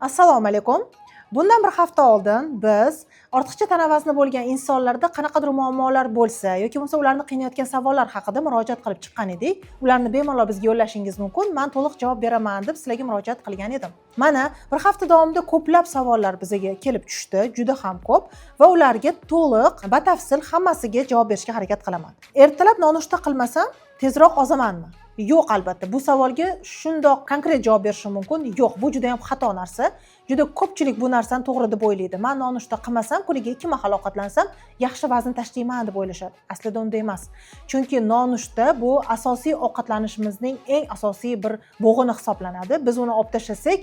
Assalomu alaykum. Bundan bir hafta oldin biz ortiqcha tana vazni bo'lgan insonlarda qanaqadir muammolar bo'lsa yoki bo'lmasa ularni qiynayotgan savollar haqida murojaat qilib chiqqan edik. Ularni bemalol bizga yo'llashingiz mumkin. Men to'liq javob beraman deb sizlarga murojaat qilgan edim. Mana bir hafta davomida ko'plab savollar bizga kelib tushdi, juda ham ko'p va ularga to'liq, batafsil hammasiga javob berishga harakat qilaman. Ertalab nonushta qilmasam tezroq ozamanmi? Yo'q, albatta. Bu savolga shundoq konkret javob berishim mumkin. Yo'q, bu juda ham xato narsa. Juda ko'pchilik bu narsani to'g'ri deb o'ylaydi. Men nonushta qilmasam, kuniga 2 mahal ovqatlansam, yaxshi vazn tashlayman deb o'ylashadi. Aslida unday emas. Chunki nonushta bu asosiy ovqatlanishimizning eng asosiy bir bo'g'ini hisoblanadi. Biz uni olib tashlasak,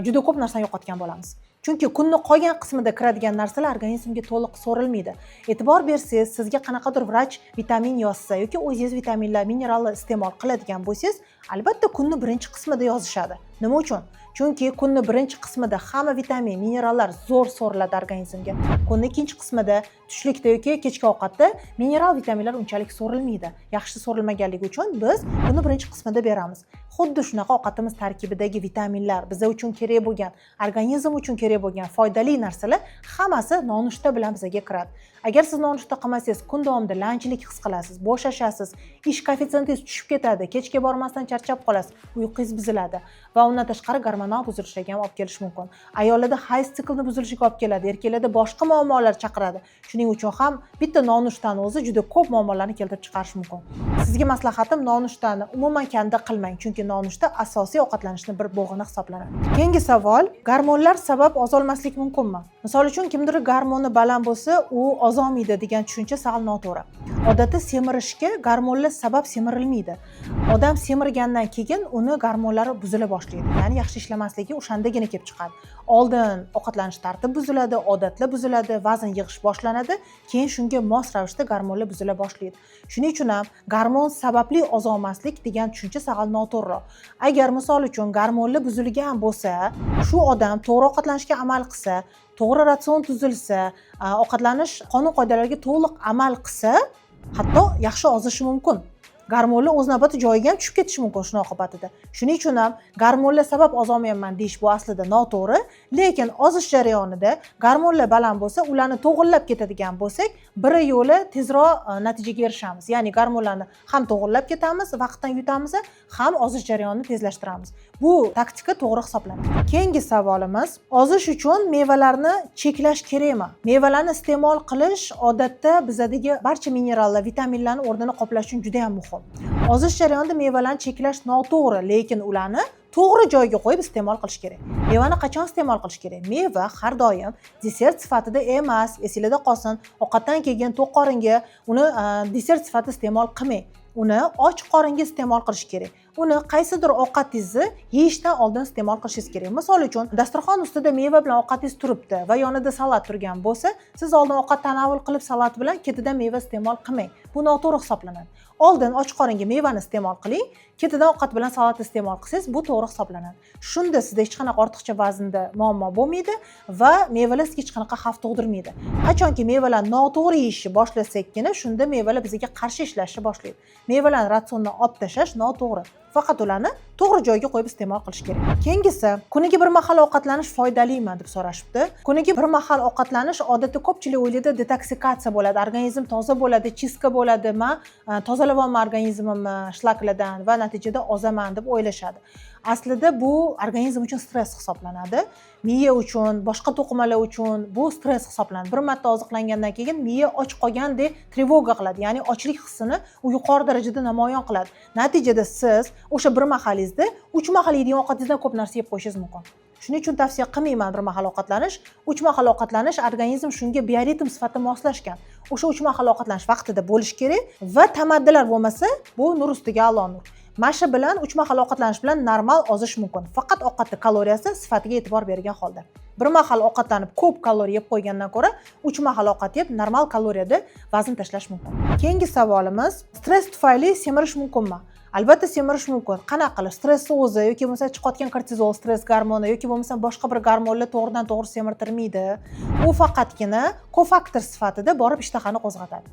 juda ko'p narsani yo'qotgan bo'lamiz. Chunki kunning qolgan qismida kiradigan narsalar organizmga to'liq so'rilmaydi. E'tibor bersangiz, sizga qanaqadir vrach vitamin yozsa yoki o'zingiz vitaminlar, minerallar iste'mol qiladigan bo'lsangiz, albatta kunning birinchi qismida yozishadi. Nima uchun? Chunki kunning birinchi qismida hamma vitamin, minerallar zo'r so'riladi organizmga. Kunning ikkinchi qismida, tushlikda yoki kechki ovqatda mineral vitaminlar unchalik so'rilmaydi. Yaxshi so'rilmaganligi uchun biz buni birinchi qismida beramiz. Xuddi shunaqa ovqatimiz tarkibidagi vitaminlar, biz uchun kerak bo'lgan, organizm uchun kerak bo'lgan foydali narsalar hammasi nonushta bilan bizga kiradi. Agar siz nonushta qilmasangiz, kun davomida lanjlik his qilasiz, bo'shashasiz, ish koeffitsietingiz tushib ketadi, kechga bormasdan charchab qolasiz, uyqungiz buziladi va undan tashqari gormonal buzilishlarga ham olib kelishi mumkin. Ayollarda hayz siklini buzilishiga olib keladi, erkaklarda boshqa muammolar chaqiradi. Shuning uchun ham bitta nonushtani o'zi juda ko'p muammolarni keltirib chiqarishi mumkin. Sizga maslahatim, nonushtani umuman kanda qilmang, chunki nonushta asosiy ovqatlanishning bir bo'g'ini hisoblanadi. Keyingi savol, gormonlar sabab ozolmaslik mumkinmi? Misol uchun, kimdir gormoni baland bo'lsa, u ozolmaydi degan tushuncha sal noto'g'ri. Odatda semirishga gormonlar sabab semirilmaydi. Odam semirgandan keyin uni gormonlari buzila boshlaydi. Ya'ni yaxshi ishlamasligi o'shandagina kelib chiqadi. Oldin ovqatlanish tartibi buziladi, odatlar buziladi, vazn yig'ish boshlanadi, keyin shunga mos ravishda gormonlar buzila boshlaydi. Shuning uchun ham gormon sababli ozolmaslik degan tushuncha sal noto'g'ri. Agar misol uchun gormonlar buzilgan bo'lsa, shu odam to'g'ri ovqatlanishga amal qilsa, to'g'ri ratsion tuzilsa, ovqatlanish qonun-qoidalariga to'liq amal qilsa, hatto yaxshi ozishi mumkin. Gormonlar o'z navbatida joyiga ham tushib ketishi mumkin shuning oqibatida. Shuning uchun ham gormonlar sabab ozolmayapman deyish bu aslida noto'g'ri, lekin ozish jarayonida gormonlar baland bo'lsa, ularni to'g'irlab ketadigan bo'lsak, biri yo'li tezroq natijaga erishamiz. Ya'ni gormonlarni ham to'g'irlab ketamiz, vaqtdan yutamiz, ham ozish jarayonini tezlashtiramiz. Bu taktika to'g'ri hisoblanadi. Keyingi savolimiz, ozish uchun mevalarni cheklash kerakmi? Mevalarni iste'mol qilish odatda bizdagi barcha minerallar, vitaminlarni o'rnini qoplash uchun juda ham muhim. Ozish jarayonida mevalarni cheklash noto'g'ri, lekin ularni to'g'ri joyga qo'yib iste'mol qilish kerak. Mevani qachon iste'mol qilish kerak? Meva har doim desert sifatida emas, esingizda qolsin, ovqatdan keyin to'q qoringa uni desert sifatida iste'mol qilmang. Uni och qoringa iste'mol qilish kerak. Uni qaysidir ovqatingizni yeyishdan oldin iste'mol qilishingiz kerak. Misol uchun, dasturxon ustida meva bilan ovqatingiz turibdi va yonida salat turgan bo'lsa, siz oldin ovqat tanovul qilib salat bilan ketidan meva iste'mol qilmang. Bu noto'g'ri hisoblanadi. Oldin och qoringa mevani iste'mol qiling, ketidan ovqat bilan salat iste'mol qilsangiz, bu to'g'ri hisoblanadi. Shunda sizda hech qanaqa ortiqcha vaznda muammo bo'lmaydi va mevalar sizga hech qanaqa xavf tug'dirmaydi. Qachonki mevalar noto'g'ri yeyishni boshlasakkina, shunda mevalar bizga qarshi ishlashni boshlaydi. Mevalarni ratsiondan olib tashlash noto'g'ri. Faqat ularni to'g'ri joyga qo'yib iste'mol qilish kerak. Keyingisi, kuniga bir mahal ovqatlanish foydalimi deb so'rashibdi. Kuniga bir mahal ovqatlanish odatda ko'pchilik o'ylaydi, detoksikatsiya bo'ladi, organizm toza bo'ladi, chiska bo'ladi, men tozalayapman organizmimni shlaklardan va natijada ozaman deb o'ylashadi. Aslida bu organizm uchun stress hisoblanadi. Miya uchun, boshqa to'qimalar uchun bu stress hisoblanadi. Bir marta oziqlangandan keyin miya och qolgandek trevoga qiladi, ya'ni ochlik hissini u yuqori darajada namoyon qiladi. Natijada siz o'sha bir mahalingizda 3 mahal yeydigan ovqatingizdan ko'p narsa yeb qo'yishingiz mumkin. Shuning uchun tavsiya qilmayman bir mahal ovqatlanish. 3 mahal ovqatlanish organizm shunga bioritm sifatida moslashgan. O'sha 3 mahal ovqatlanish vaqtida bo'lish kerak va tamaddilar bo'lmasa, bu nur ustiga a'lo nur. Masha bilan 3 mahal ovqatlanish bilan normal ozish mumkin. Faqat ovqatning kaloriyasi sifatiga e'tibor bergan holda. Bir mahal ovqatlanib ko'p kaloriya yeb qo'ygandan ko'ra 3 mahal ovqat yeb normal kaloriyada vazn tashlash mumkin. Keyingi savolimiz, stress tufayli semirish mumkinmi? Albatta semirish mumkin. Qanaqa qilib? Stressni o'zi yoki bo'lmasa chiqayotgan kortizol stress gormoni yoki bo'lmasa boshqa bir gormonlar to'g'ridan-to'g'ri semirtirmaydi. U faqatgina kofaktor sifatida borib ishtahani qo'zg'atadi.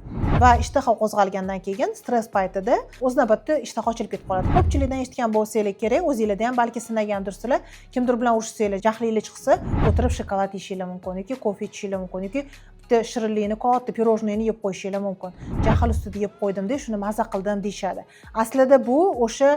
Va ishtaha qo'zg'algandan keyin stress paytida o'z navbatida ishtaha ochilib ketib qoladi. Ko'pchilikdan eshitgan bo'lsanglar kerak, o'zingizda ham balki sinagandirsizlar, kimdir bilan urushsanglar, jahlingiz chiqsa, o'tirib shokolad yeyishingiz mumkin yoki kofe ichishingiz mumkin yoki bitta shirinlikni, katta pirojnoyni yeb qo'yishingiz mumkin. Jahl ustida yeb qo'ydim-da, shuni maza qildim deyshadi. Aslida bu o'sha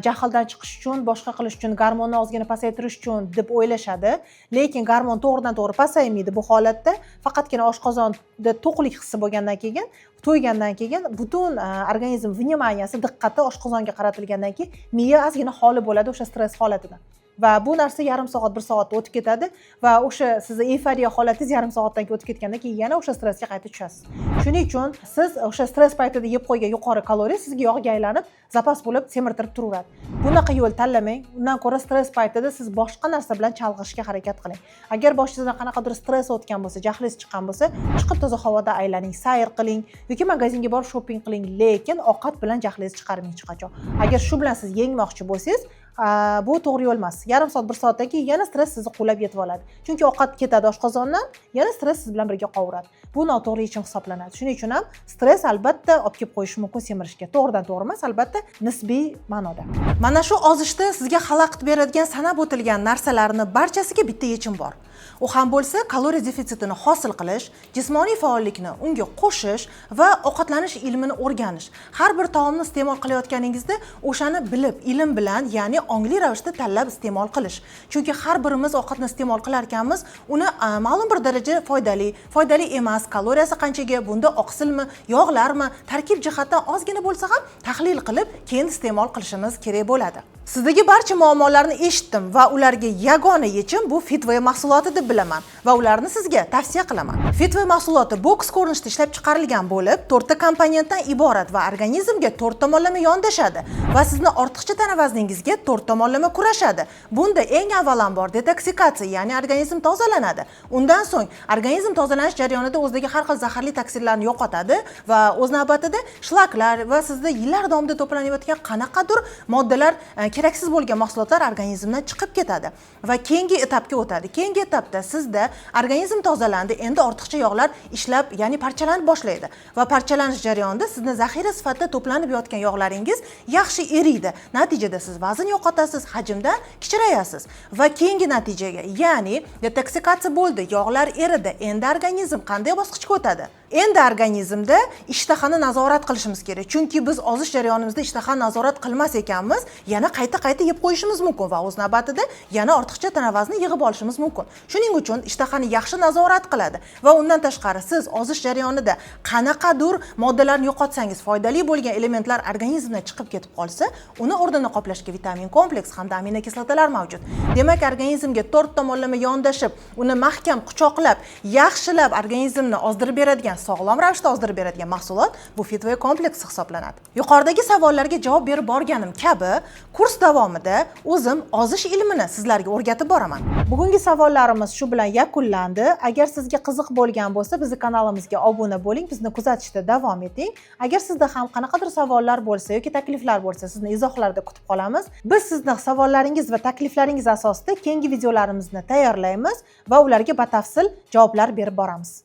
jahldan chiqish uchun, boshqa qilish uchun, gormonni ozgina pasaytirish uchun deb o'ylashadi. Lekin gormon to'g'ridan-to'g'ri pasaymaydi bu holatda. Faqatgina oshqozonda to'qlik hissi bo'lgandan keyin, to'ygandan keyin butun organizm vnimaniyasi, diqqati oshqozonga qaratilgandan keyin miya ozgina xoli bo'ladi o'sha stress holatidan. Va bu narsa yarim soat, 1 soatda o'tib ketadi va o'sha sizni euforiya holatingiz yarim soatdan keyin o'tib ketgandan keyin yana o'sha stressga qaytib tushasiz. Shuning uchun siz o'sha stress paytida yeb qo'ygan yuqori kaloriya sizga yog'ga aylanib, zapas bo'lib semirtirib turaveradi. Bunaqa yo'l tanlamang. Undan ko'ra stress paytida siz boshqa narsa bilan chalg'ishga harakat qiling. Agar boshingizdan qanaqadir stress o'tgan bo'lsa, jahlingiz chiqqan bo'lsa, chiqib toza havoda aylaning, sayr qiling yoki magazinga borib shopping qiling, lekin ovqat bilan jahlingizni chiqarmang hech qachon. Agar shu bilan siz yengmoqchi bo'lsangiz, bu to'g'ri yo'l emas. Yarim soat, 1 soatdan keyin yana stress sizni quvlab yetib oladi. Chunki ovqat ketadi oshqozondan, yana stress siz bilan birga qovuradi. Bu noto'g'ri yechim hisoblanadi. Shuning uchun ham stress albatta olib kelib qo'yishi mumkin semirishga. To'g'ridan-to'g'ri emas, albatta nisbiy ma'noda. Mana shu ozishda sizga xalaqit beradigan sanab o'tilgan narsalarning barchasiga bitta yechim bor. U ham bo'lsa kaloriya defitsitini hosil qilish, jismoniy faollikni unga qo'shish va ovqatlanish ilmini o'rganish. Har bir taomni iste'mol qilayotganingizda o'shani bilib, ilm bilan, ya'ni ongli ravishda tanlab iste'mol qilish. Chunki har birimiz ovqatni iste'mol qilar ekanmiz, uni ma'lum bir darajada foydali emas, kaloriyasi qanchaga, bunda oqsilmi, yog'larmi, tarkib jihatdan ozgina bo'lsa ham tahlil qilib, keyin iste'mol qilishimiz kerak bo'ladi. Sizdagi barcha muammolarni eshitdim va ularga yagona yechim bu Fitway mahsuloti deb bilaman va ularni sizga tavsiya qilaman. Fitway mahsuloti boks ko'rinishida ishlab chiqarilgan bo'lib, 4 ta komponentdan iborat va organizmga 4 tomonlama yondashadi va sizni ortiqcha tana vazningizga 4 tomonlama kurashadi. Bunda eng avvalambor detoksikatsiya, ya'ni organizm tozalanadi. Undan so'ng organizm tozalanish jarayonida o'zidagi har xil zaharli toksinlarni yo'qotadi va o'z navbatida shlaklar va sizda yillar davomida to'planayotgan qanaqadir moddalar, keraksiz bo'lgan mahsulotlar organizmdan chiqib ketadi va keyingi etapga o'tadi. Keyingi etapda sizda organizm tozalandi, endi ortiqcha yog'lar ishlab, ya'ni parchalanib boshlaydi va parchalanish jarayonida sizni zaxira sifatida to'planib yotgan yog'laringiz yaxshi eriydi. Natijada siz vazn yo'qotasiz, hajmdan kichrayasiz va keyingi natijaga, ya'ni detoksikatsiya bo'ldi, yog'lar eridi. Endi organizm qanday bosqichga o'tadi? Endi organizmda ishtahani nazorat qilishimiz kerak. Chunki biz ozish jarayonimizda ishtahani nazorat qilmas ekanmiz, yana qayta yeb qo'yishimiz mumkin va o'z navbatida yana ortiqcha tana vazni yig'ib olishimiz mumkin. Shuning uchun ishtahani yaxshi nazorat qiladi va undan tashqari siz ozish jarayonida qanaqadir moddalarni yo'qotsangiz, foydali bo'lgan elementlar organizmdan chiqib ketib qolsa, uni o'rnini qoplashga vitamin kompleks hamda aminokislotalar mavjud. Demak, organizmga 4 tomonlama yondashib, uni mahkam quchoqlab, yaxshilab organizmni ozdirib beradigan, sog'lom ravishda ozdirib beradigan mahsulot bu Fitway kompleksi hisoblanadi. Yuqoridagi savollarga javob berib borganim kabi, kurs davomida o'zim ozish ilmini sizlarga o'rgatib boraman. Bugungi savollarimiz shu bilan yakunlandi. Agar sizga qiziq bo'lgan bo'lsa, bizning kanalimizga obuna bo'ling, bizni kuzatishda davom eting. Agar sizda ham qanaqadir savollar bo'lsa yoki takliflar bo'lsa, sizni izohlarda kutib qolamiz. Biz sizning savollaringiz va takliflaringiz asosida keyingi videolarimizni tayyorlaymiz va ularga batafsil javoblar berib boramiz.